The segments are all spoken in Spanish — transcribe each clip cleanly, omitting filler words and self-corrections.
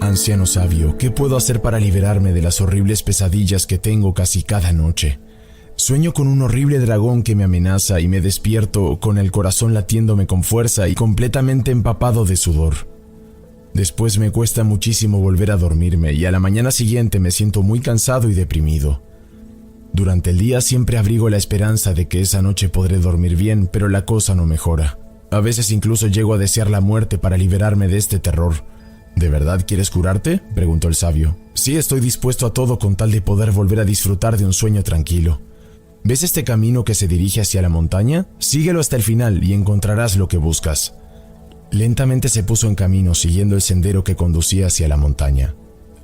Anciano sabio, ¿qué puedo hacer para liberarme de las horribles pesadillas que tengo casi cada noche? Sueño con un horrible dragón que me amenaza y me despierto con el corazón latiéndome con fuerza y completamente empapado de sudor. Después me cuesta muchísimo volver a dormirme y a la mañana siguiente me siento muy cansado y deprimido. Durante el día siempre abrigo la esperanza de que esa noche podré dormir bien, pero la cosa no mejora. A veces incluso llego a desear la muerte para liberarme de este terror. ¿De verdad quieres curarte?, preguntó el sabio. Sí, estoy dispuesto a todo con tal de poder volver a disfrutar de un sueño tranquilo. ¿Ves este camino que se dirige hacia la montaña? Síguelo hasta el final y encontrarás lo que buscas. Lentamente se puso en camino siguiendo el sendero que conducía hacia la montaña.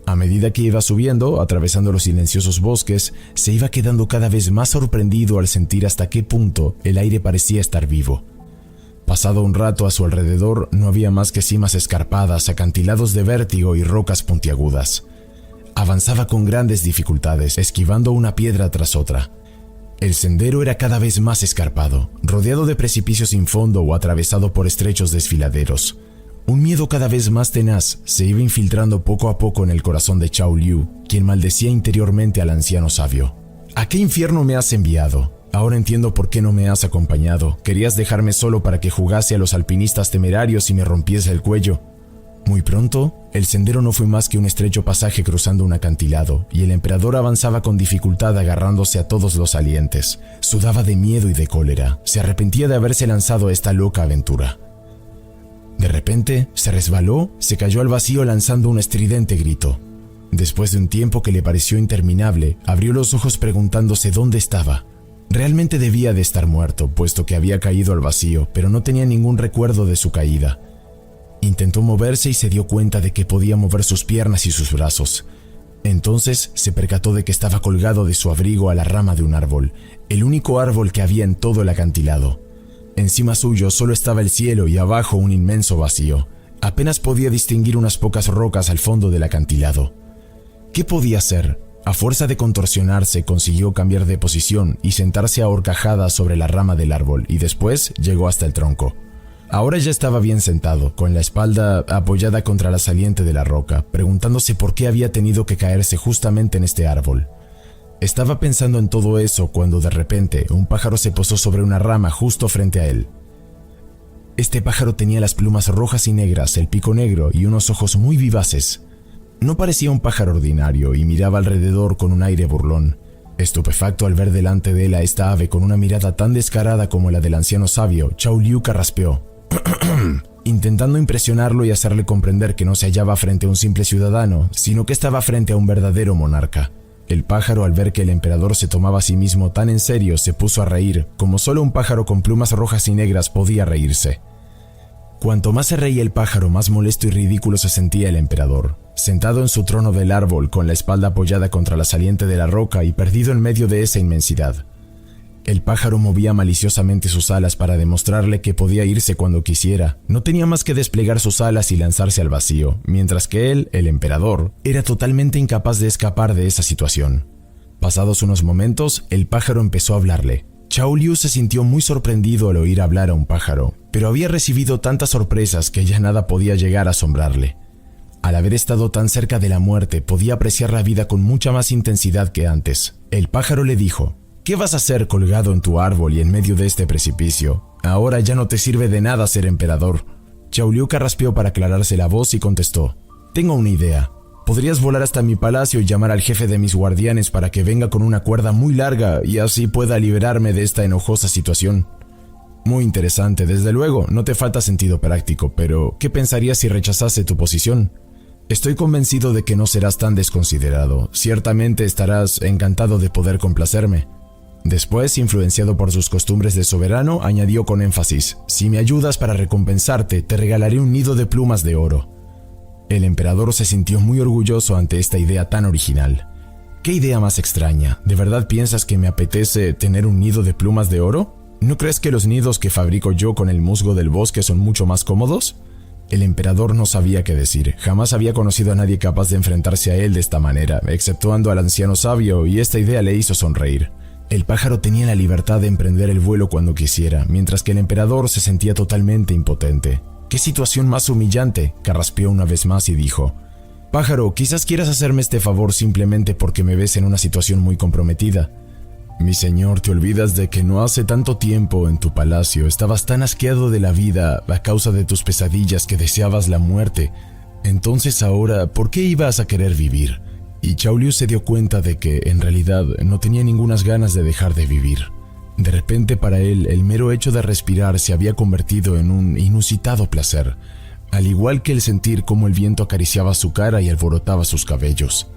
A medida que iba subiendo, atravesando los silenciosos bosques, se iba quedando cada vez más sorprendido al sentir hasta qué punto el aire parecía estar vivo. Pasado un rato a su alrededor, no había más que cimas escarpadas, acantilados de vértigo y rocas puntiagudas. Avanzaba con grandes dificultades, esquivando una piedra tras otra. El sendero era cada vez más escarpado, rodeado de precipicios sin fondo o atravesado por estrechos desfiladeros. Un miedo cada vez más tenaz se iba infiltrando poco a poco en el corazón de Chao Liu, quien maldecía interiormente al anciano sabio. ¿A qué infierno me has enviado? Ahora entiendo por qué no me has acompañado. Querías dejarme solo para que jugase a los alpinistas temerarios y me rompiese el cuello. Muy pronto, el sendero no fue más que un estrecho pasaje cruzando un acantilado, y el emperador avanzaba con dificultad agarrándose a todos los salientes. Sudaba de miedo y de cólera. Se arrepentía de haberse lanzado a esta loca aventura. De repente, se resbaló, se cayó al vacío lanzando un estridente grito. Después de un tiempo que le pareció interminable, abrió los ojos preguntándose dónde estaba. Realmente debía de estar muerto, puesto que había caído al vacío, pero no tenía ningún recuerdo de su caída. Intentó moverse y se dio cuenta de que podía mover sus piernas y sus brazos. Entonces se percató de que estaba colgado de su abrigo a la rama de un árbol, el único árbol que había en todo el acantilado. Encima suyo solo estaba el cielo y abajo un inmenso vacío. Apenas podía distinguir unas pocas rocas al fondo del acantilado. ¿Qué podía hacer? A fuerza de contorsionarse consiguió cambiar de posición y sentarse a horcajadas sobre la rama del árbol y después llegó hasta el tronco. Ahora ya estaba bien sentado, con la espalda apoyada contra la saliente de la roca, preguntándose por qué había tenido que caerse justamente en este árbol. Estaba pensando en todo eso cuando de repente un pájaro se posó sobre una rama justo frente a él. Este pájaro tenía las plumas rojas y negras, el pico negro y unos ojos muy vivaces. No parecía un pájaro ordinario y miraba alrededor con un aire burlón. Estupefacto al ver delante de él a esta ave con una mirada tan descarada como la del anciano sabio, Chao Liu carraspeó, intentando impresionarlo y hacerle comprender que no se hallaba frente a un simple ciudadano, sino que estaba frente a un verdadero monarca. El pájaro, al ver que el emperador se tomaba a sí mismo tan en serio, se puso a reír, como solo un pájaro con plumas rojas y negras podía reírse. Cuanto más se reía el pájaro, más molesto y ridículo se sentía el emperador, sentado en su trono del árbol, con la espalda apoyada contra la saliente de la roca y perdido en medio de esa inmensidad. El pájaro movía maliciosamente sus alas para demostrarle que podía irse cuando quisiera. No tenía más que desplegar sus alas y lanzarse al vacío, mientras que él, el emperador, era totalmente incapaz de escapar de esa situación. Pasados unos momentos, el pájaro empezó a hablarle. Chao Liu se sintió muy sorprendido al oír hablar a un pájaro, pero había recibido tantas sorpresas que ya nada podía llegar a asombrarle. Al haber estado tan cerca de la muerte, podía apreciar la vida con mucha más intensidad que antes. El pájaro le dijo: ¿qué vas a hacer colgado en tu árbol y en medio de este precipicio? Ahora ya no te sirve de nada ser emperador. Chao Liu carraspeó para aclararse la voz y contestó: tengo una idea. Podrías volar hasta mi palacio y llamar al jefe de mis guardianes para que venga con una cuerda muy larga y así pueda liberarme de esta enojosa situación. Muy interesante, desde luego, no te falta sentido práctico, pero ¿qué pensarías si rechazase tu posición? Estoy convencido de que no serás tan desconsiderado. Ciertamente estarás encantado de poder complacerme. Después, influenciado por sus costumbres de soberano, añadió con énfasis: si me ayudas para recompensarte, te regalaré un nido de plumas de oro. El emperador se sintió muy orgulloso ante esta idea tan original. ¿Qué idea más extraña? ¿De verdad piensas que me apetece tener un nido de plumas de oro? ¿No crees que los nidos que fabrico yo con el musgo del bosque son mucho más cómodos? El emperador no sabía qué decir. Jamás había conocido a nadie capaz de enfrentarse a él de esta manera, exceptuando al anciano sabio, y esta idea le hizo sonreír. El pájaro tenía la libertad de emprender el vuelo cuando quisiera, mientras que el emperador se sentía totalmente impotente. ¡Qué situación más humillante!, carraspeó una vez más y dijo: Pájaro, quizás quieras hacerme este favor simplemente porque me ves en una situación muy comprometida. Mi señor, te olvidas de que no hace tanto tiempo en tu palacio estabas tan asqueado de la vida a causa de tus pesadillas que deseabas la muerte. Entonces ahora, ¿por qué ibas a querer vivir? Y Chao Liu se dio cuenta de que, en realidad, no tenía ningunas ganas de dejar de vivir. De repente para él, el mero hecho de respirar se había convertido en un inusitado placer, al igual que el sentir cómo el viento acariciaba su cara y alborotaba sus cabellos.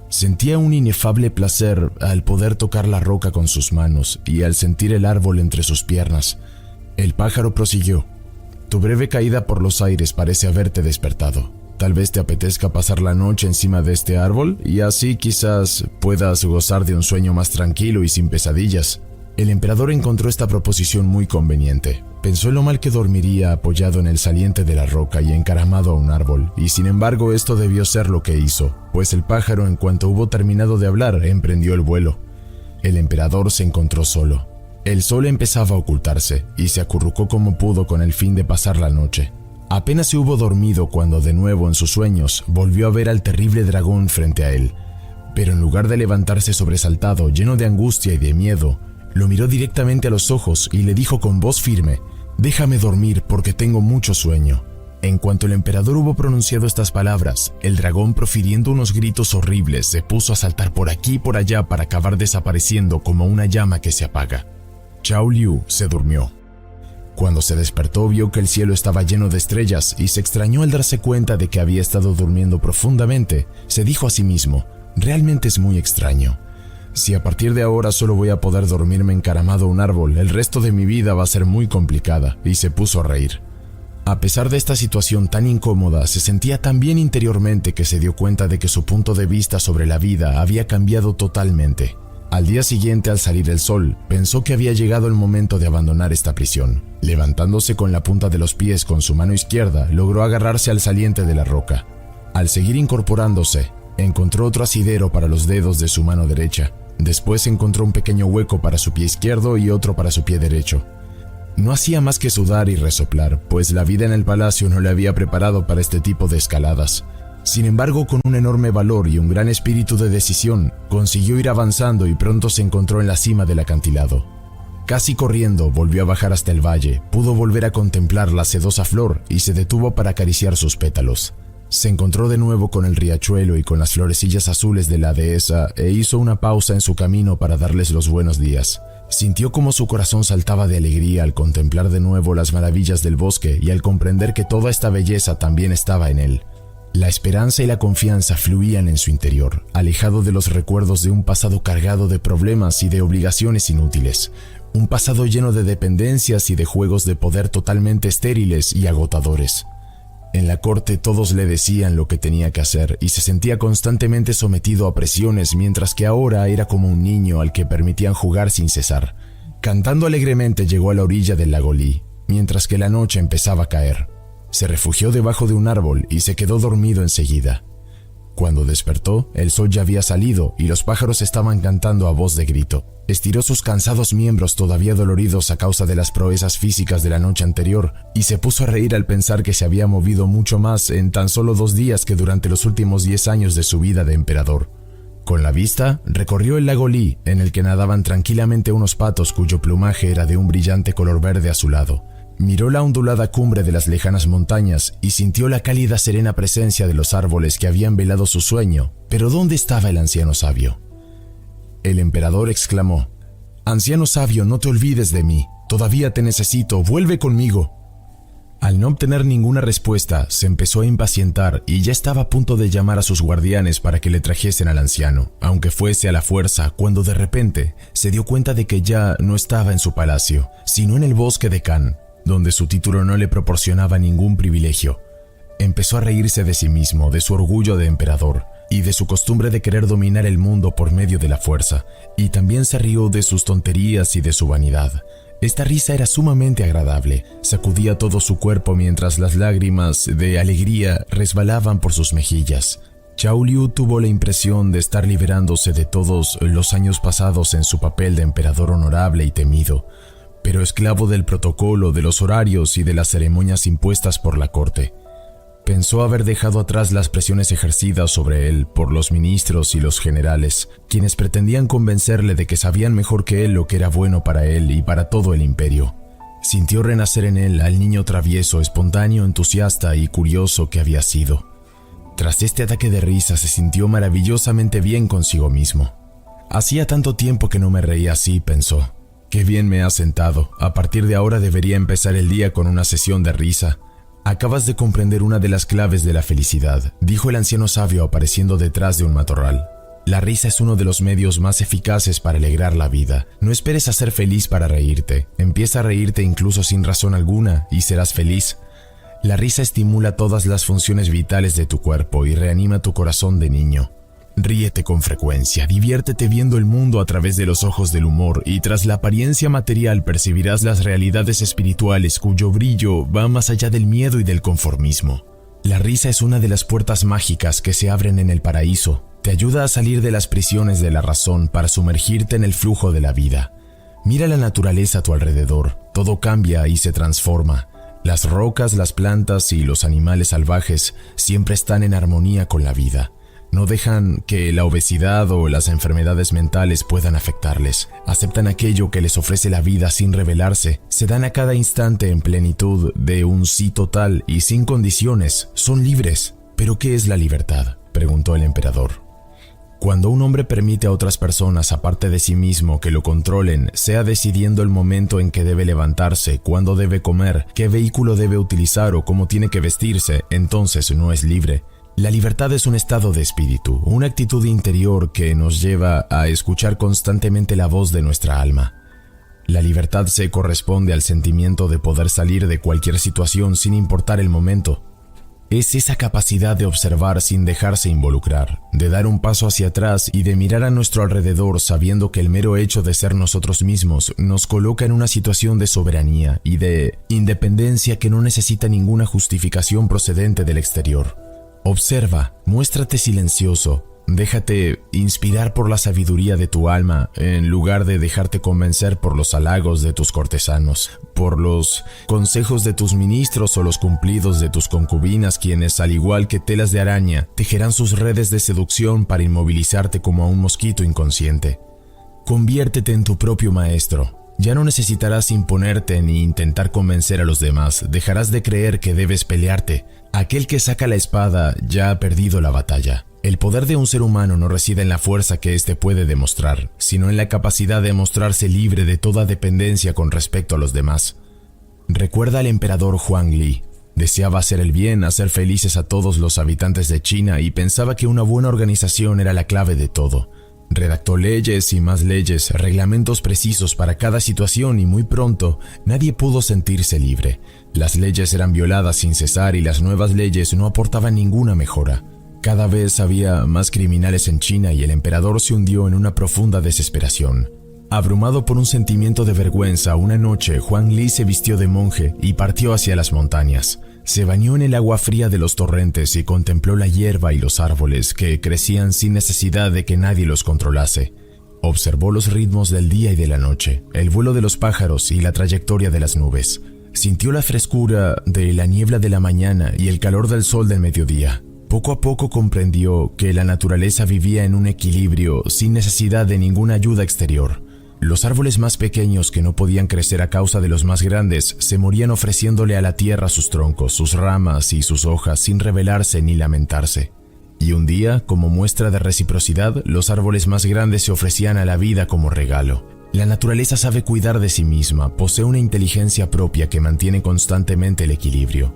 Sentía un inefable placer al poder tocar la roca con sus manos y al sentir el árbol entre sus piernas. El pájaro prosiguió: tu breve caída por los aires parece haberte despertado. Tal vez te apetezca pasar la noche encima de este árbol y así quizás puedas gozar de un sueño más tranquilo y sin pesadillas. El emperador encontró esta proposición muy conveniente. Pensó en lo mal que dormiría apoyado en el saliente de la roca y encaramado a un árbol, y sin embargo esto debió ser lo que hizo, pues el pájaro, en cuanto hubo terminado de hablar, emprendió el vuelo. El emperador se encontró solo. El sol empezaba a ocultarse y se acurrucó como pudo con el fin de pasar la noche. Apenas se hubo dormido cuando de nuevo en sus sueños volvió a ver al terrible dragón frente a él, pero en lugar de levantarse sobresaltado, lleno de angustia y de miedo, lo miró directamente a los ojos y le dijo con voz firme: déjame dormir porque tengo mucho sueño. En cuanto el emperador hubo pronunciado estas palabras, el dragón, profiriendo unos gritos horribles, se puso a saltar por aquí y por allá para acabar desapareciendo como una llama que se apaga. Chao Liu se durmió. Cuando se despertó vio que el cielo estaba lleno de estrellas y se extrañó al darse cuenta de que había estado durmiendo profundamente. Se dijo a sí mismo: realmente es muy extraño. Si a partir de ahora solo voy a poder dormirme encaramado a un árbol, el resto de mi vida va a ser muy complicada, y se puso a reír. A pesar de esta situación tan incómoda, se sentía tan bien interiormente que se dio cuenta de que su punto de vista sobre la vida había cambiado totalmente. Al día siguiente, al salir el sol, pensó que había llegado el momento de abandonar esta prisión. Levantándose con la punta de los pies con su mano izquierda, logró agarrarse al saliente de la roca. Al seguir incorporándose, encontró otro asidero para los dedos de su mano derecha. Después encontró un pequeño hueco para su pie izquierdo y otro para su pie derecho. No hacía más que sudar y resoplar, pues la vida en el palacio no le había preparado para este tipo de escaladas. Sin embargo, con un enorme valor y un gran espíritu de decisión, consiguió ir avanzando y pronto se encontró en la cima del acantilado. Casi corriendo, volvió a bajar hasta el valle, pudo volver a contemplar la sedosa flor y se detuvo para acariciar sus pétalos. Se encontró de nuevo con el riachuelo y con las florecillas azules de la dehesa e hizo una pausa en su camino para darles los buenos días. Sintió como su corazón saltaba de alegría al contemplar de nuevo las maravillas del bosque y al comprender que toda esta belleza también estaba en él. La esperanza y la confianza fluían en su interior, alejado de los recuerdos de un pasado cargado de problemas y de obligaciones inútiles. Un pasado lleno de dependencias y de juegos de poder totalmente estériles y agotadores. En la corte todos le decían lo que tenía que hacer y se sentía constantemente sometido a presiones, mientras que ahora era como un niño al que permitían jugar sin cesar. Cantando alegremente llegó a la orilla del lago Li, mientras que la noche empezaba a caer. Se refugió debajo de un árbol y se quedó dormido enseguida. Cuando despertó, el sol ya había salido y los pájaros estaban cantando a voz de grito. Estiró sus cansados miembros todavía doloridos a causa de las proezas físicas de la noche anterior y se puso a reír al pensar que se había movido mucho más en tan solo 2 días que durante los últimos 10 años de su vida de emperador. Con la vista, recorrió el lago Li, en el que nadaban tranquilamente unos patos cuyo plumaje era de un brillante color verde azulado. Miró la ondulada cumbre de las lejanas montañas y sintió la cálida serena presencia de los árboles que habían velado su sueño. Pero ¿dónde estaba el anciano sabio? El emperador exclamó: «Anciano sabio, no te olvides de mí. Todavía te necesito. Vuelve conmigo». Al no obtener ninguna respuesta, se empezó a impacientar y ya estaba a punto de llamar a sus guardianes para que le trajesen al anciano, aunque fuese a la fuerza, cuando de repente se dio cuenta de que ya no estaba en su palacio, sino en el bosque de Kan, donde su título no le proporcionaba ningún privilegio. Empezó a reírse de sí mismo, de su orgullo de emperador y de su costumbre de querer dominar el mundo por medio de la fuerza, y también se rió de sus tonterías y de su vanidad. Esta risa era sumamente agradable, sacudía todo su cuerpo mientras las lágrimas de alegría resbalaban por sus mejillas. Chao Liu tuvo la impresión de estar liberándose de todos los años pasados en su papel de emperador honorable y temido, pero esclavo del protocolo, de los horarios y de las ceremonias impuestas por la corte. Pensó haber dejado atrás las presiones ejercidas sobre él por los ministros y los generales, quienes pretendían convencerle de que sabían mejor que él lo que era bueno para él y para todo el imperio. Sintió renacer en él al niño travieso, espontáneo, entusiasta y curioso que había sido. Tras este ataque de risa se sintió maravillosamente bien consigo mismo. Hacía tanto tiempo que no me reía así, pensó. Qué bien me ha sentado. A partir de ahora debería empezar el día con una sesión de risa. Acabas de comprender una de las claves de la felicidad, dijo el anciano sabio apareciendo detrás de un matorral. La risa es uno de los medios más eficaces para alegrar la vida. No esperes a ser feliz para reírte. Empieza a reírte incluso sin razón alguna y serás feliz. La risa estimula todas las funciones vitales de tu cuerpo y reanima tu corazón de niño. Ríete con frecuencia, diviértete viendo el mundo a través de los ojos del humor y tras la apariencia material percibirás las realidades espirituales cuyo brillo va más allá del miedo y del conformismo. La risa es una de las puertas mágicas que se abren en el paraíso. Te ayuda a salir de las prisiones de la razón para sumergirte en el flujo de la vida. Mira la naturaleza a tu alrededor, todo cambia y se transforma. Las rocas, las plantas y los animales salvajes siempre están en armonía con la vida. No dejan que la obesidad o las enfermedades mentales puedan afectarles. Aceptan aquello que les ofrece la vida sin rebelarse. Se dan a cada instante en plenitud de un sí total y sin condiciones. Son libres. ¿Pero qué es la libertad?, preguntó el emperador. Cuando un hombre permite a otras personas aparte de sí mismo que lo controlen, sea decidiendo el momento en que debe levantarse, cuándo debe comer, qué vehículo debe utilizar o cómo tiene que vestirse, entonces no es libre. La libertad es un estado de espíritu, una actitud interior que nos lleva a escuchar constantemente la voz de nuestra alma. La libertad se corresponde al sentimiento de poder salir de cualquier situación sin importar el momento. Es esa capacidad de observar sin dejarse involucrar, de dar un paso hacia atrás y de mirar a nuestro alrededor sabiendo que el mero hecho de ser nosotros mismos nos coloca en una situación de soberanía y de independencia que no necesita ninguna justificación procedente del exterior. Observa, muéstrate silencioso, déjate inspirar por la sabiduría de tu alma en lugar de dejarte convencer por los halagos de tus cortesanos, por los consejos de tus ministros o los cumplidos de tus concubinas, quienes, al igual que telas de araña, tejerán sus redes de seducción para inmovilizarte como a un mosquito inconsciente. Conviértete en tu propio maestro. Ya no necesitarás imponerte ni intentar convencer a los demás, dejarás de creer que debes pelearte. Aquel que saca la espada ya ha perdido la batalla. El poder de un ser humano no reside en la fuerza que éste puede demostrar, sino en la capacidad de mostrarse libre de toda dependencia con respecto a los demás. Recuerda al emperador Huang Li. Deseaba hacer el bien, hacer felices a todos los habitantes de China y pensaba que una buena organización era la clave de todo. Redactó leyes y más leyes, reglamentos precisos para cada situación y muy pronto nadie pudo sentirse libre. Las leyes eran violadas sin cesar y las nuevas leyes no aportaban ninguna mejora. Cada vez había más criminales en China y el emperador se hundió en una profunda desesperación. Abrumado por un sentimiento de vergüenza, una noche Huang Li se vistió de monje y partió hacia las montañas. Se bañó en el agua fría de los torrentes y contempló la hierba y los árboles que crecían sin necesidad de que nadie los controlase. Observó los ritmos del día y de la noche, el vuelo de los pájaros y la trayectoria de las nubes. Sintió la frescura de la niebla de la mañana y el calor del sol del mediodía. Poco a poco comprendió que la naturaleza vivía en un equilibrio sin necesidad de ninguna ayuda exterior. Los árboles más pequeños que no podían crecer a causa de los más grandes se morían ofreciéndole a la tierra sus troncos, sus ramas y sus hojas sin rebelarse ni lamentarse. Y un día, como muestra de reciprocidad, los árboles más grandes se ofrecían a la vida como regalo. La naturaleza sabe cuidar de sí misma, posee una inteligencia propia que mantiene constantemente el equilibrio.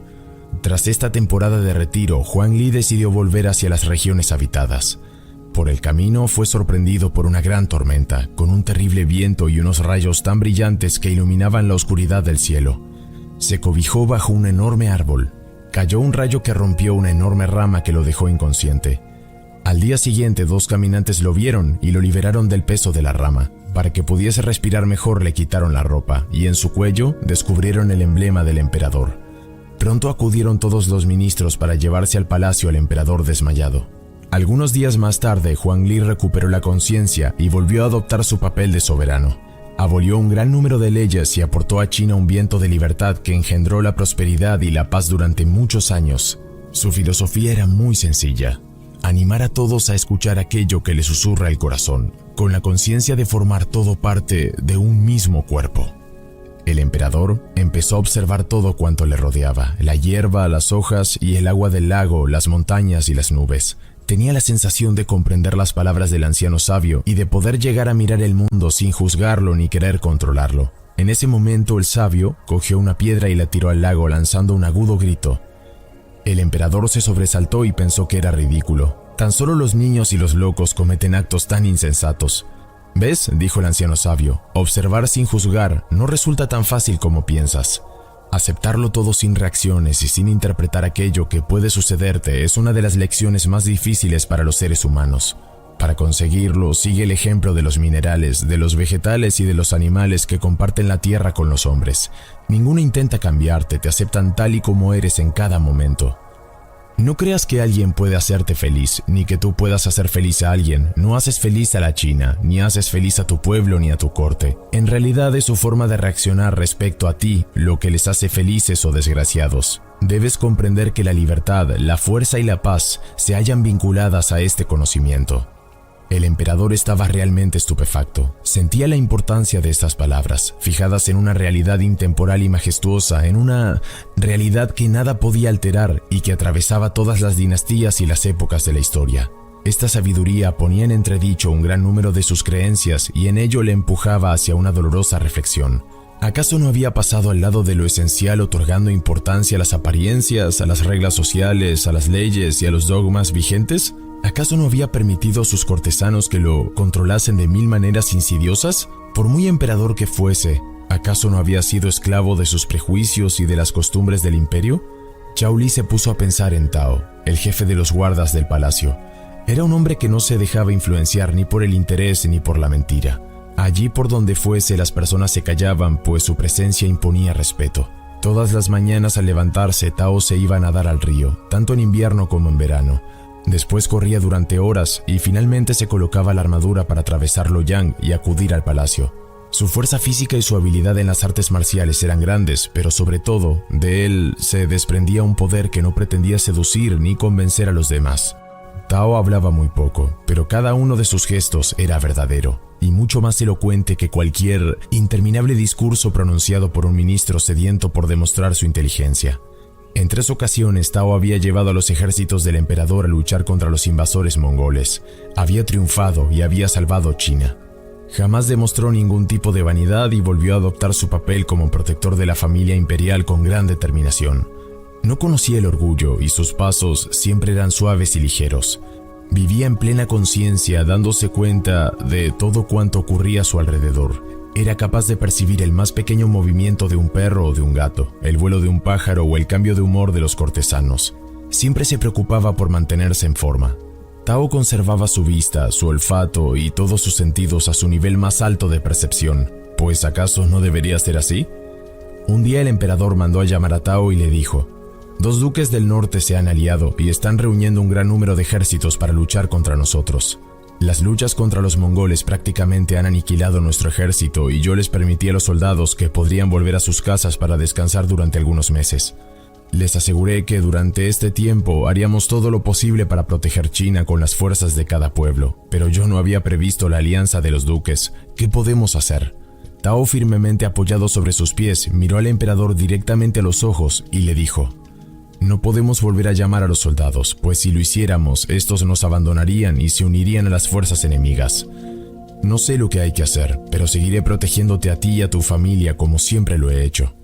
Tras esta temporada de retiro, Huang Li decidió volver hacia las regiones habitadas. Por el camino fue sorprendido por una gran tormenta, con un terrible viento y unos rayos tan brillantes que iluminaban la oscuridad del cielo. Se cobijó bajo un enorme árbol. Cayó un rayo que rompió una enorme rama que lo dejó inconsciente. Al día siguiente, 2 caminantes lo vieron y lo liberaron del peso de la rama. Para que pudiese respirar mejor le quitaron la ropa y en su cuello descubrieron el emblema del emperador. Pronto acudieron todos los ministros para llevarse al palacio al emperador desmayado. Algunos días más tarde, Huang Li recuperó la conciencia y volvió a adoptar su papel de soberano. Abolió un gran número de leyes y aportó a China un viento de libertad que engendró la prosperidad y la paz durante muchos años. Su filosofía era muy sencilla: animar a todos a escuchar aquello que les susurra el corazón, con la conciencia de formar todo parte de un mismo cuerpo. El emperador empezó a observar todo cuanto le rodeaba: la hierba, las hojas y el agua del lago, las montañas y las nubes. Tenía la sensación de comprender las palabras del anciano sabio y de poder llegar a mirar el mundo sin juzgarlo ni querer controlarlo. En ese momento el sabio cogió una piedra y la tiró al lago, lanzando un agudo grito. El emperador se sobresaltó y pensó que era ridículo. Tan solo los niños y los locos cometen actos tan insensatos. «¿Ves?», dijo el anciano sabio, «observar sin juzgar no resulta tan fácil como piensas. Aceptarlo todo sin reacciones y sin interpretar aquello que puede sucederte es una de las lecciones más difíciles para los seres humanos. Para conseguirlo, sigue el ejemplo de los minerales, de los vegetales y de los animales que comparten la tierra con los hombres. Ninguno intenta cambiarte, te aceptan tal y como eres en cada momento. No creas que alguien puede hacerte feliz, ni que tú puedas hacer feliz a alguien. No haces feliz a la China, ni haces feliz a tu pueblo ni a tu corte. En realidad es su forma de reaccionar respecto a ti lo que les hace felices o desgraciados. Debes comprender que la libertad, la fuerza y la paz se hallan vinculadas a este conocimiento». El emperador estaba realmente estupefacto. Sentía la importancia de estas palabras, fijadas en una realidad intemporal y majestuosa, en una realidad que nada podía alterar y que atravesaba todas las dinastías y las épocas de la historia. Esta sabiduría ponía en entredicho un gran número de sus creencias y en ello le empujaba hacia una dolorosa reflexión. ¿Acaso no había pasado al lado de lo esencial, otorgando importancia a las apariencias, a las reglas sociales, a las leyes y a los dogmas vigentes? ¿Acaso no había permitido a sus cortesanos que lo controlasen de mil maneras insidiosas? Por muy emperador que fuese, ¿acaso no había sido esclavo de sus prejuicios y de las costumbres del imperio? Zhao Li se puso a pensar en Tao, el jefe de los guardas del palacio. Era un hombre que no se dejaba influenciar ni por el interés ni por la mentira. Allí por donde fuese las personas se callaban, pues su presencia imponía respeto. Todas las mañanas al levantarse, Tao se iba a nadar al río, tanto en invierno como en verano. Después corría durante horas y finalmente se colocaba la armadura para atravesar Luoyang y acudir al palacio. Su fuerza física y su habilidad en las artes marciales eran grandes, pero sobre todo, de él se desprendía un poder que no pretendía seducir ni convencer a los demás. Tao hablaba muy poco, pero cada uno de sus gestos era verdadero, y mucho más elocuente que cualquier interminable discurso pronunciado por un ministro sediento por demostrar su inteligencia. En 3 ocasiones Tao había llevado a los ejércitos del emperador a luchar contra los invasores mongoles. Había triunfado y había salvado China. Jamás demostró ningún tipo de vanidad y volvió a adoptar su papel como protector de la familia imperial con gran determinación. No conocía el orgullo y sus pasos siempre eran suaves y ligeros. Vivía en plena conciencia, dándose cuenta de todo cuanto ocurría a su alrededor. Era capaz de percibir el más pequeño movimiento de un perro o de un gato, el vuelo de un pájaro o el cambio de humor de los cortesanos. Siempre se preocupaba por mantenerse en forma. Tao conservaba su vista, su olfato y todos sus sentidos a su nivel más alto de percepción. ¿Pues acaso no debería ser así? Un día el emperador mandó a llamar a Tao y le dijo: 2 duques del norte se han aliado y están reuniendo un gran número de ejércitos para luchar contra nosotros. Las luchas contra los mongoles prácticamente han aniquilado nuestro ejército y yo les permití a los soldados que podrían volver a sus casas para descansar durante algunos meses. Les aseguré que durante este tiempo haríamos todo lo posible para proteger China con las fuerzas de cada pueblo, pero yo no había previsto la alianza de los duques. ¿Qué podemos hacer? Tao, firmemente apoyado sobre sus pies, miró al emperador directamente a los ojos y le dijo: no podemos volver a llamar a los soldados, pues si lo hiciéramos, estos nos abandonarían y se unirían a las fuerzas enemigas. No sé lo que hay que hacer, pero seguiré protegiéndote a ti y a tu familia como siempre lo he hecho.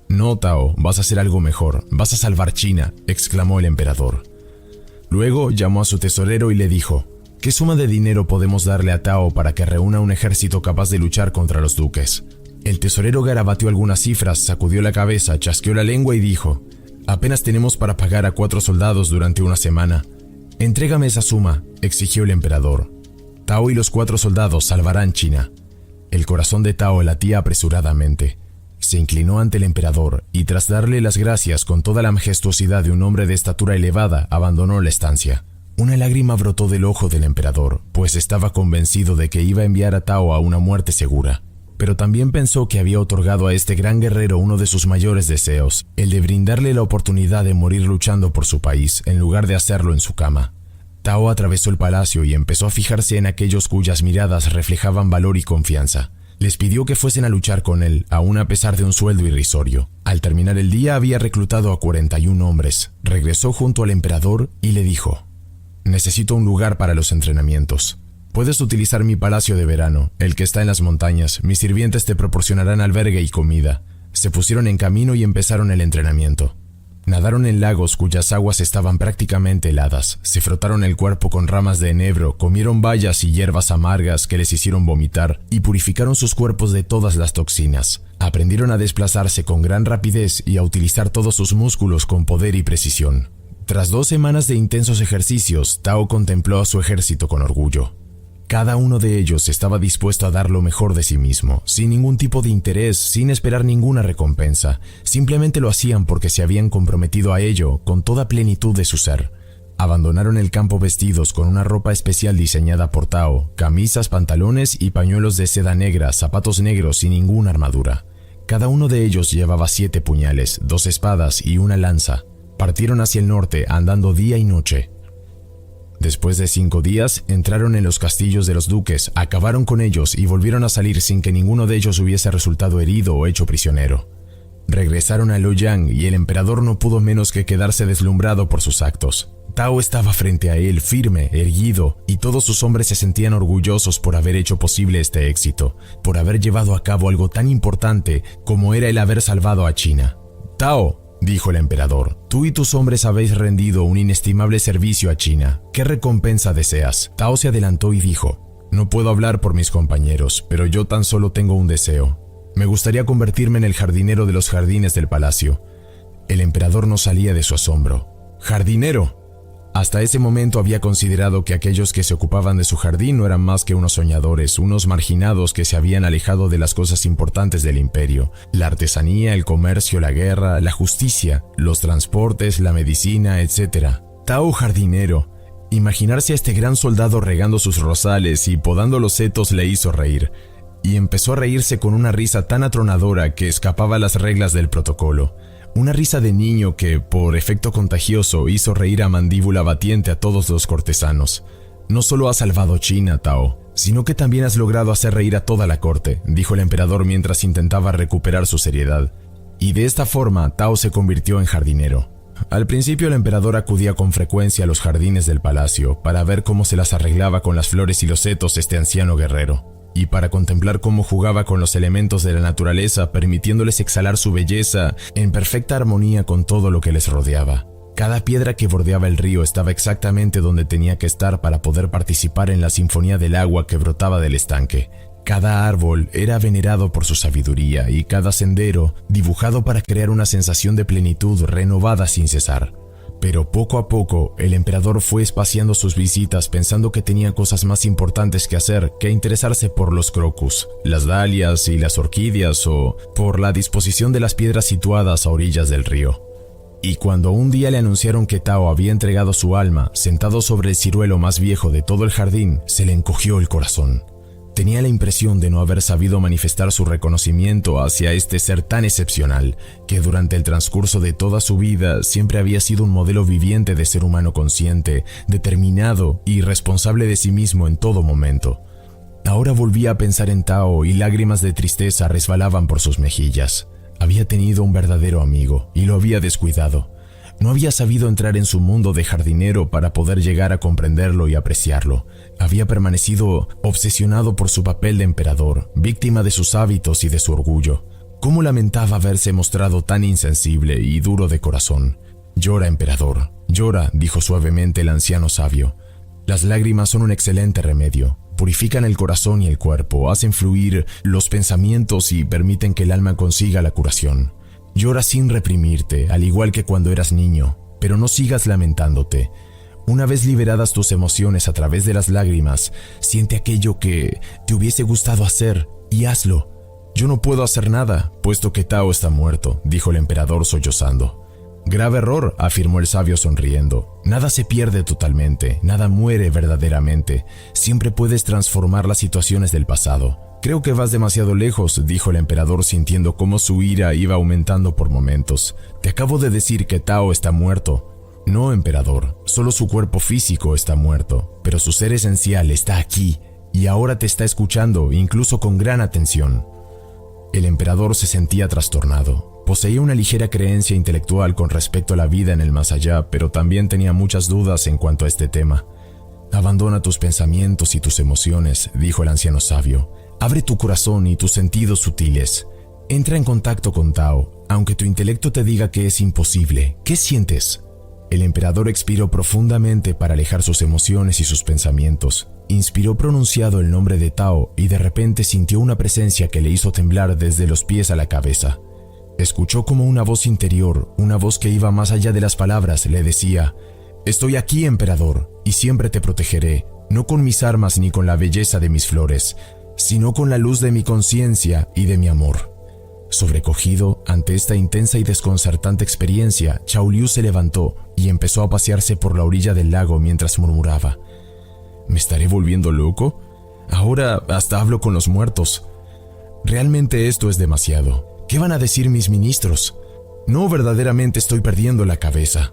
No, Tao, vas a hacer algo mejor, vas a salvar China, exclamó el emperador. Luego llamó a su tesorero y le dijo: ¿qué suma de dinero podemos darle a Tao para que reúna un ejército capaz de luchar contra los duques? El tesorero garabateó algunas cifras, sacudió la cabeza, chasqueó la lengua y dijo: apenas tenemos para pagar a 4 soldados durante una semana. Entrégame esa suma, exigió el emperador. Tao y los 4 soldados salvarán China. El corazón de Tao latía apresuradamente. Se inclinó ante el emperador y tras darle las gracias con toda la majestuosidad de un hombre de estatura elevada, abandonó la estancia. Una lágrima brotó del ojo del emperador, pues estaba convencido de que iba a enviar a Tao a una muerte segura. pero también pensó que había otorgado a este gran guerrero uno de sus mayores deseos, el de brindarle la oportunidad de morir luchando por su país, en lugar de hacerlo en su cama. Tao atravesó el palacio y empezó a fijarse en aquellos cuyas miradas reflejaban valor y confianza. Les pidió que fuesen a luchar con él, aún a pesar de un sueldo irrisorio. Al terminar el día había reclutado a 41 hombres. Regresó junto al emperador y le dijo: «Necesito un lugar para los entrenamientos. Puedes utilizar mi palacio de verano, el que está en las montañas. Mis sirvientes te proporcionarán albergue y comida». Se pusieron en camino y empezaron el entrenamiento. Nadaron en lagos cuyas aguas estaban prácticamente heladas, se frotaron el cuerpo con ramas de enebro, comieron bayas y hierbas amargas que les hicieron vomitar y purificaron sus cuerpos de todas las toxinas. Aprendieron a desplazarse con gran rapidez y a utilizar todos sus músculos con poder y precisión. Tras 2 semanas de intensos ejercicios, Tao contempló a su ejército con orgullo. Cada uno de ellos estaba dispuesto a dar lo mejor de sí mismo, sin ningún tipo de interés, sin esperar ninguna recompensa. Simplemente lo hacían porque se habían comprometido a ello con toda plenitud de su ser. Abandonaron el campo vestidos con una ropa especial diseñada por Tao, camisas, pantalones y pañuelos de seda negra, zapatos negros y ninguna armadura. Cada uno de ellos llevaba 7 puñales, 2 espadas y una lanza. Partieron hacia el norte, andando día y noche. Después de 5 días, entraron en los castillos de los duques, acabaron con ellos y volvieron a salir sin que ninguno de ellos hubiese resultado herido o hecho prisionero. Regresaron a Luoyang y el emperador no pudo menos que quedarse deslumbrado por sus actos. Tao estaba frente a él, firme, erguido, y todos sus hombres se sentían orgullosos por haber hecho posible este éxito, por haber llevado a cabo algo tan importante como era el haber salvado a China. «Tao», dijo el emperador, «tú y tus hombres habéis rendido un inestimable servicio a China. ¿Qué recompensa deseas?» Tao se adelantó y dijo: «No puedo hablar por mis compañeros, pero yo tan solo tengo un deseo. Me gustaría convertirme en el jardinero de los jardines del palacio». El emperador no salía de su asombro. «¿Jardinero?» Hasta ese momento había considerado que aquellos que se ocupaban de su jardín no eran más que unos soñadores, unos marginados que se habían alejado de las cosas importantes del imperio: la artesanía, el comercio, la guerra, la justicia, los transportes, la medicina, etc. Tao jardinero. Imaginarse a este gran soldado regando sus rosales y podando los setos le hizo reír, y empezó a reírse con una risa tan atronadora que escapaba a las reglas del protocolo. Una risa de niño que, por efecto contagioso, hizo reír a mandíbula batiente a todos los cortesanos. «No solo has salvado China, Tao, sino que también has logrado hacer reír a toda la corte», dijo el emperador mientras intentaba recuperar su seriedad. Y de esta forma, Tao se convirtió en jardinero. Al principio el emperador acudía con frecuencia a los jardines del palacio para ver cómo se las arreglaba con las flores y los setos este anciano guerrero, y para contemplar cómo jugaba con los elementos de la naturaleza, permitiéndoles exhalar su belleza en perfecta armonía con todo lo que les rodeaba. Cada piedra que bordeaba el río estaba exactamente donde tenía que estar para poder participar en la sinfonía del agua que brotaba del estanque. Cada árbol era venerado por su sabiduría y cada sendero dibujado para crear una sensación de plenitud renovada sin cesar. Pero poco a poco, el emperador fue espaciando sus visitas pensando que tenía cosas más importantes que hacer que interesarse por los crocus, las dalias y las orquídeas, o por la disposición de las piedras situadas a orillas del río. Y cuando un día le anunciaron que Tao había entregado su alma, sentado sobre el ciruelo más viejo de todo el jardín, se le encogió el corazón. Tenía la impresión de no haber sabido manifestar su reconocimiento hacia este ser tan excepcional, que durante el transcurso de toda su vida siempre había sido un modelo viviente de ser humano consciente, determinado y responsable de sí mismo en todo momento. Ahora volvía a pensar en Tao y lágrimas de tristeza resbalaban por sus mejillas. Había tenido un verdadero amigo y lo había descuidado. No había sabido entrar en su mundo de jardinero para poder llegar a comprenderlo y apreciarlo. Había permanecido obsesionado por su papel de emperador, víctima de sus hábitos y de su orgullo. ¿Cómo lamentaba haberse mostrado tan insensible y duro de corazón? «Llora, emperador, llora», dijo suavemente el anciano sabio. «Las lágrimas son un excelente remedio. Purifican el corazón y el cuerpo, hacen fluir los pensamientos y permiten que el alma consiga la curación. Llora sin reprimirte, al igual que cuando eras niño, pero no sigas lamentándote. Una vez liberadas tus emociones a través de las lágrimas, siente aquello que te hubiese gustado hacer y hazlo». «Yo no puedo hacer nada, puesto que Tao está muerto», dijo el emperador sollozando. «Grave error», afirmó el sabio sonriendo. «Nada se pierde totalmente, nada muere verdaderamente. Siempre puedes transformar las situaciones del pasado. Creo que vas demasiado lejos, dijo el emperador sintiendo cómo su ira iba aumentando por momentos. Te acabo de decir que Tao está muerto. No, emperador, solo su cuerpo físico está muerto, pero su ser esencial está aquí y ahora te está escuchando, incluso con gran atención. El emperador se sentía trastornado. Poseía una ligera creencia intelectual con respecto a la vida en el más allá, pero también tenía muchas dudas en cuanto a este tema. Abandona tus pensamientos y tus emociones, dijo el anciano sabio. Abre tu corazón y tus sentidos sutiles. Entra en contacto con Tao, aunque tu intelecto te diga que es imposible. ¿Qué sientes? El emperador expiró profundamente para alejar sus emociones y sus pensamientos. Inspiró pronunciado el nombre de Tao y de repente sintió una presencia que le hizo temblar desde los pies a la cabeza. Escuchó como una voz interior, una voz que iba más allá de las palabras, le decía: «Estoy aquí, emperador, y siempre te protegeré, no con mis armas ni con la belleza de mis flores, sino con la luz de mi conciencia y de mi amor». Sobrecogido ante esta intensa y desconcertante experiencia, Chao Liu se levantó y empezó a pasearse por la orilla del lago mientras murmuraba: ¿Me estaré volviendo loco? Ahora hasta hablo con los muertos. Realmente esto es demasiado. ¿Qué van a decir mis ministros? No, verdaderamente estoy perdiendo la cabeza.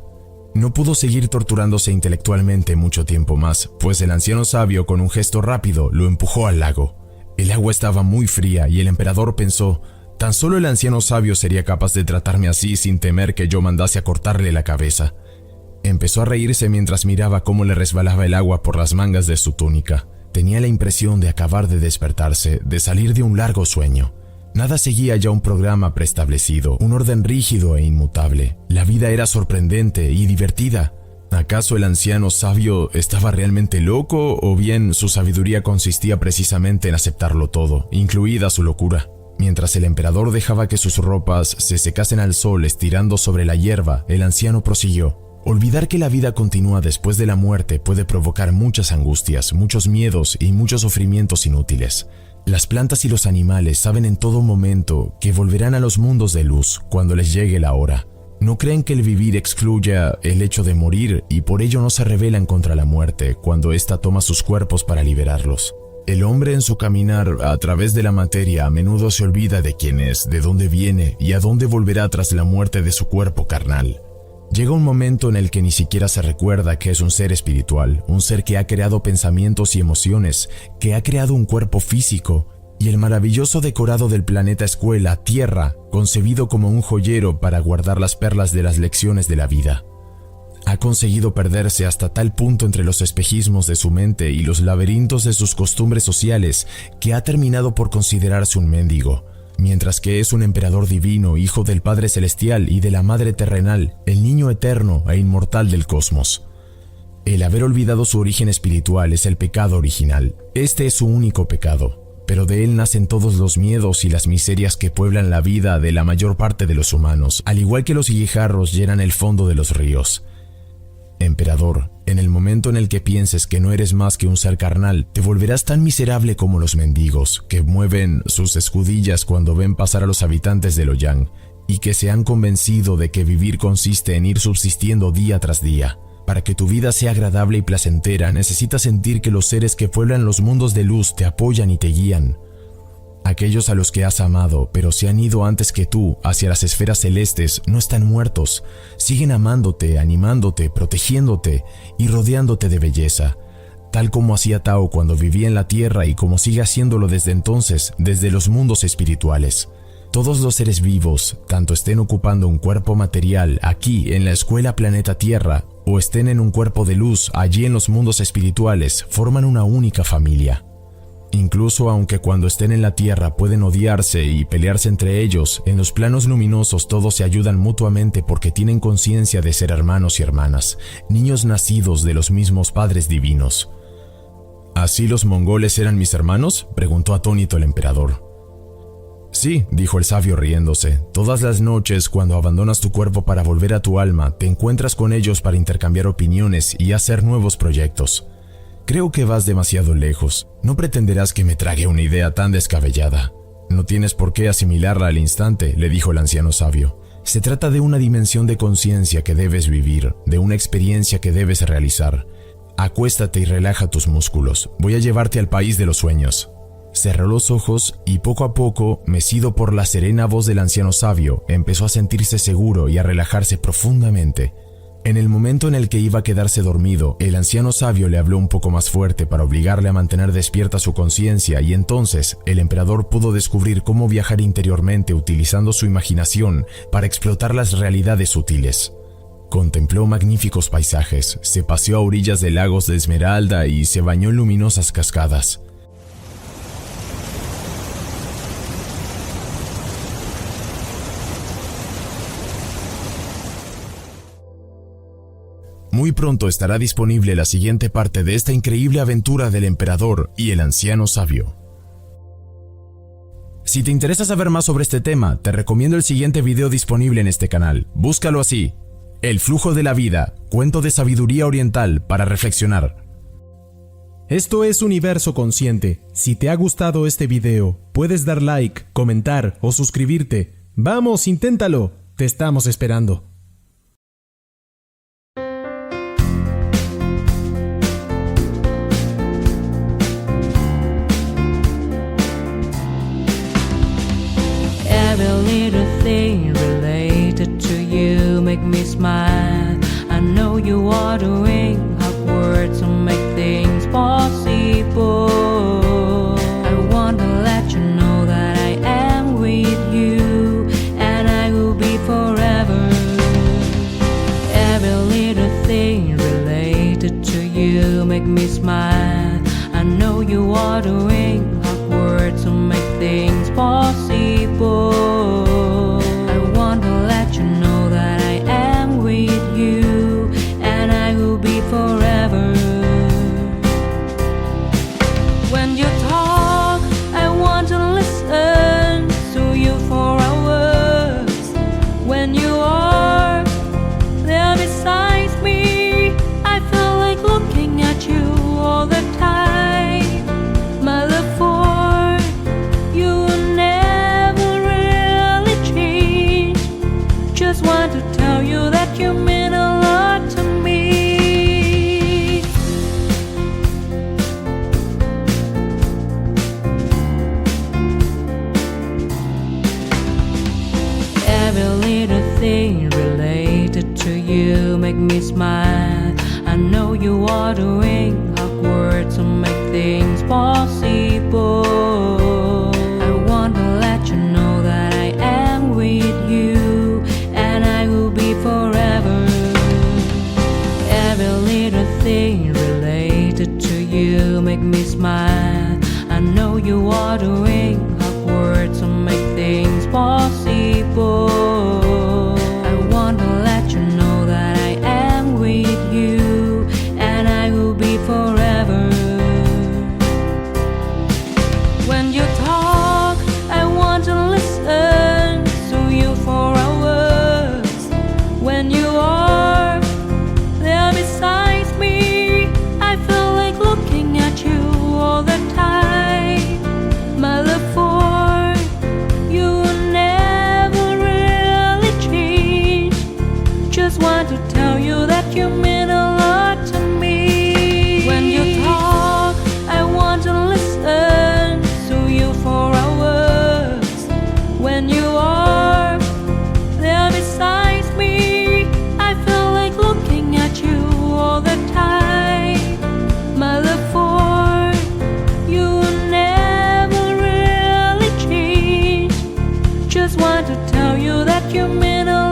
No pudo seguir torturándose intelectualmente mucho tiempo más, pues el anciano sabio con un gesto rápido lo empujó al lago. El agua estaba muy fría y el emperador pensó: tan solo el anciano sabio sería capaz de tratarme así sin temer que yo mandase a cortarle la cabeza. Empezó a reírse mientras miraba cómo le resbalaba el agua por las mangas de su túnica. Tenía la impresión de acabar de despertarse, de salir de un largo sueño. Nada seguía ya un programa preestablecido, un orden rígido e inmutable. La vida era sorprendente y divertida. ¿Acaso el anciano sabio estaba realmente loco o bien su sabiduría consistía precisamente en aceptarlo todo, incluida su locura? Mientras el emperador dejaba que sus ropas se secasen al sol estirando sobre la hierba, el anciano prosiguió: olvidar que la vida continúa después de la muerte puede provocar muchas angustias, muchos miedos y muchos sufrimientos inútiles. Las plantas y los animales saben en todo momento que volverán a los mundos de luz cuando les llegue la hora. No creen que el vivir excluya el hecho de morir y por ello no se rebelan contra la muerte cuando ésta toma sus cuerpos para liberarlos. El hombre en su caminar a través de la materia a menudo se olvida de quién es, de dónde viene y a dónde volverá tras la muerte de su cuerpo carnal. Llega un momento en el que ni siquiera se recuerda que es un ser espiritual, un ser que ha creado pensamientos y emociones, que ha creado un cuerpo físico y el maravilloso decorado del planeta escuela, Tierra, concebido como un joyero para guardar las perlas de las lecciones de la vida. Ha conseguido perderse hasta tal punto entre los espejismos de su mente y los laberintos de sus costumbres sociales que ha terminado por considerarse un mendigo. Mientras que es un emperador divino, hijo del Padre Celestial y de la Madre Terrenal, el niño eterno e inmortal del cosmos. El haber olvidado su origen espiritual es el pecado original. Este es su único pecado, pero de él nacen todos los miedos y las miserias que pueblan la vida de la mayor parte de los humanos, al igual que los guijarros llenan el fondo de los ríos. Emperador, en el momento en el que pienses que no eres más que un ser carnal, te volverás tan miserable como los mendigos, que mueven sus escudillas cuando ven pasar a los habitantes de Loyang, y que se han convencido de que vivir consiste en ir subsistiendo día tras día. Para que tu vida sea agradable y placentera, necesitas sentir que los seres que pueblan los mundos de luz te apoyan y te guían. Aquellos a los que has amado, pero se han ido antes que tú hacia las esferas celestes, no están muertos. Siguen amándote, animándote, protegiéndote y rodeándote de belleza, tal como hacía Tao cuando vivía en la Tierra y como sigue haciéndolo desde entonces, desde los mundos espirituales. Todos los seres vivos, tanto estén ocupando un cuerpo material aquí en la escuela planeta Tierra o estén en un cuerpo de luz allí en los mundos espirituales, forman una única familia. Incluso aunque cuando estén en la Tierra pueden odiarse y pelearse entre ellos, en los planos luminosos todos se ayudan mutuamente porque tienen conciencia de ser hermanos y hermanas, niños nacidos de los mismos padres divinos. ¿Así los mongoles eran mis hermanos?, preguntó atónito el emperador. Sí, dijo el sabio riéndose. Todas las noches, cuando abandonas tu cuerpo para volver a tu alma, te encuentras con ellos para intercambiar opiniones y hacer nuevos proyectos. Creo que vas demasiado lejos. No pretenderás que me trague una idea tan descabellada. No tienes por qué asimilarla al instante, le dijo el anciano sabio. Se trata de una dimensión de conciencia que debes vivir, de una experiencia que debes realizar. Acuéstate y relaja tus músculos. Voy a llevarte al país de los sueños. Cerró los ojos y poco a poco, mecido por la serena voz del anciano sabio, empezó a sentirse seguro y a relajarse profundamente. En el momento en el que iba a quedarse dormido, el anciano sabio le habló un poco más fuerte para obligarle a mantener despierta su conciencia, y entonces el emperador pudo descubrir cómo viajar interiormente utilizando su imaginación para explotar las realidades sutiles. Contempló magníficos paisajes, se paseó a orillas de lagos de esmeralda y se bañó en luminosas cascadas. Muy pronto estará disponible la siguiente parte de esta increíble aventura del emperador y el anciano sabio. Si te interesa saber más sobre este tema, te recomiendo el siguiente video disponible en este canal. Búscalo así: El flujo de la vida, cuento de sabiduría oriental para reflexionar. Esto es Universo Consciente. Si te ha gustado este video, puedes dar like, comentar o suscribirte. ¡Vamos, inténtalo! Te estamos esperando. Every little thing related to you make me smile. I know you are doing hard work to make things possible. I want to let you know that I am with you and I will be forever. Every little thing related to you make me smile. I know you are doing hard work to make things possible. I want to let you know that I am with you and I will be forever. When you talk, I want to listen to you for hours. When you are there beside me, I feel like looking at you all the time. My love for you will never really change. Just want to tell you that you mean a lot to me. Every little thing related to you make me smile. I know you are doing hard work to make things possible. I want to let you know that I am with you and I will be forever. Every little thing related to you make me smile. I know you are doing hard work to make things possible. I want to let you know that I am with you and I will be forever. When you talk, I want to listen to you for hours. When you are there beside me, I feel like looking at you all the time. My love for you will never really change. Just want to tell you that you mean a lot to me. When you talk, I want to listen to you for hours. When you are there beside me, I feel like looking at you all the time. My love for you will never really change. Just want to tell you that you mean a